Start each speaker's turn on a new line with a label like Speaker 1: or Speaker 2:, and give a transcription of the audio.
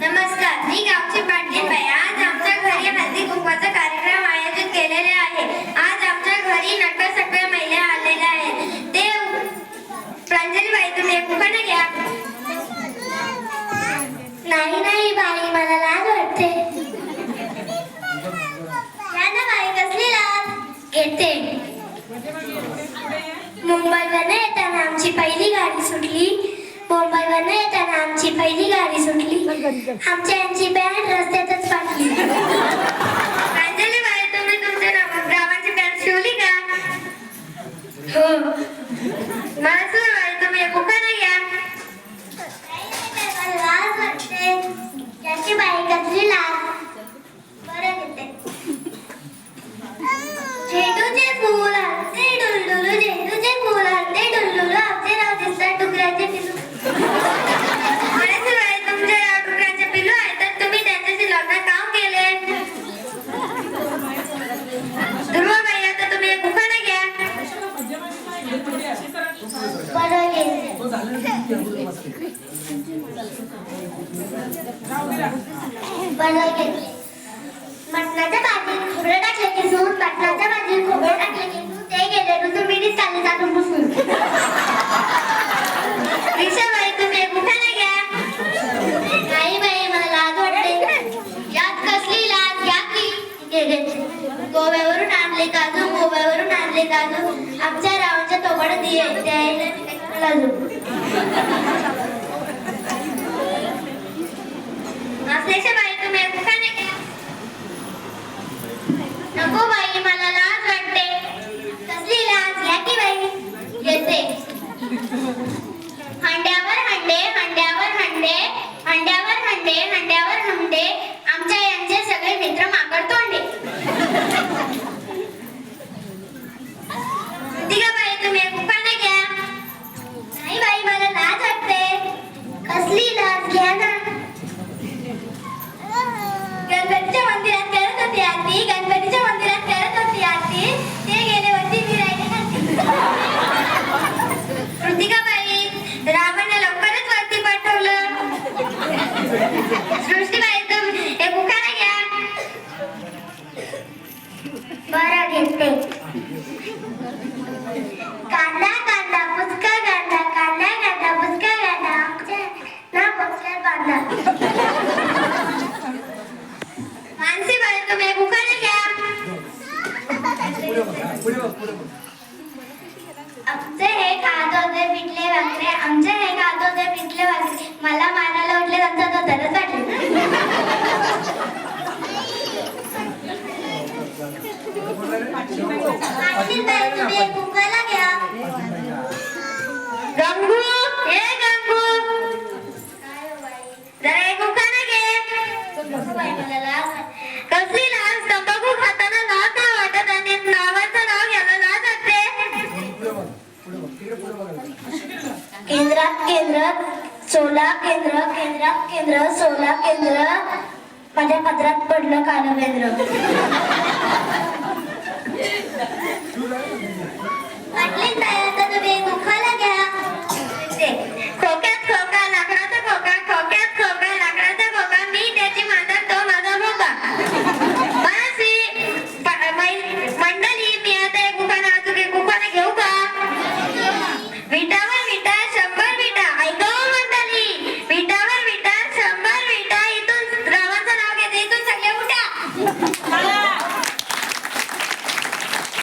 Speaker 1: नमस्कार, मी गावची पाटील बाई. आज आमच्या घरी हळदी कुंकवाचा कार्यक्रम आयोजित केलेले आहे. आज आमच्या घरी नटसगळ्या महिला आलेल्या आहेत. ते प्रांजली बाई, तुम्ही एक उखाणा घ्या. नाही नाही बाई, मला लाज वाटते. या ना बाई, कसली लाज? येते. मुंबईवरून येताना आमची पहिली गाडी सुटली. मुंबईवरून येताना आमची पहिली गाडी सुटली. आमच्या यांची बँड रस्त्यातच फाटली. प्रांजली बाई, तुम्ही तुमच्या गावाची बँड शिवली का? हो. मानसूर बाई, तुम्ही एक उखाणा घ्या. लाज वाटते. याची बाई, कसली लाज? बरं घेते. झेंडूचे फूल हलते डुलडुलू, झेंडूचे फूल हलते डुलडुलू, आमचे नाव दिसतात डुकराचे पिल्लू. तुमच्या या डुकराचे पिल्लू आहेत, तर तुम्ही त्यांच्याशी लग्न का केले? दुर्वाबाई, आता तुम्ही एक उखाणा घ्या. बरं घेते. बरं घेते. मटणाच्या भाजीत खोबरं टाकलं की सून, मटणाच्या भाजीत खोबरं टाकलं की सून, ते गेले रुसून बिडीच चालले जातून बसून. रिक्षाबाई, तुम्ही एक उखाणा घ्या. नाही बाई, मला लाज वाटते. यात कसली लाज? घ्या की. गोव्यावरून आणले काजू, गोव्यावरून आणले काजू, आमच्या रावांच्या तोबड द्यायला लाजू. बाई, तुम्ही एक उखाणा घ्या. नको बाई, मला लाज वाटते. कसली लाज? घ्या की बाई. येते. हंड्यावर हंडे, हंड्यावर हंडे, हंड्यावर हंडे, हंड्यावर हंडे, आमच्या यांचे सगळे मित्र माकड तोंडे. बाई, तुम्ही एक उखाणा घ्या. नाही बाई, मला लाज वाटते. कसली लाज? घ्या ना. गणपतीच्या मंदिरात करत होती आरती, गणपतीच्या मंदिरात करत होती आरती, ते गेले वरती, मी राहिले खाली. कृतिकाबाई, रावणने लवकरच वरती पाठवलं. सृष्टीबाई, तुम्ही एक उखाणा घ्या. बरं घेते. कांदा कांदा पुचका कांदा, कांदा कांदा पुचका कांदा, आमच्या ना पुचक्यात बांधा. मानसी बाई, तुम्ही एक उखाणा घ्या. आमचे हे खात होते पिठले भाकरे, आमचे हे खात होते पिठले भाकरे, मला मारायला उठले त्यांचा तो तरच वाटले. मानसी बाई, तुम्ही एक उखाणा घ्या. गंगू, हे गंगू, जरा एक उखाणा घे. मला लाज. कसली लाज? तंबाखू खाताना नाव का वाटत आणि नावाचं नाव घ्यायला लाज वाटते. केंद्रात केंद्र, सोला केंद्र, केंद्रात केंद्र, सोला केंद्र, माझ्या पदरात पडलं कालवेंद्र. पाटलीन बाई, आता तुम्ही एक उखाणा घ्या.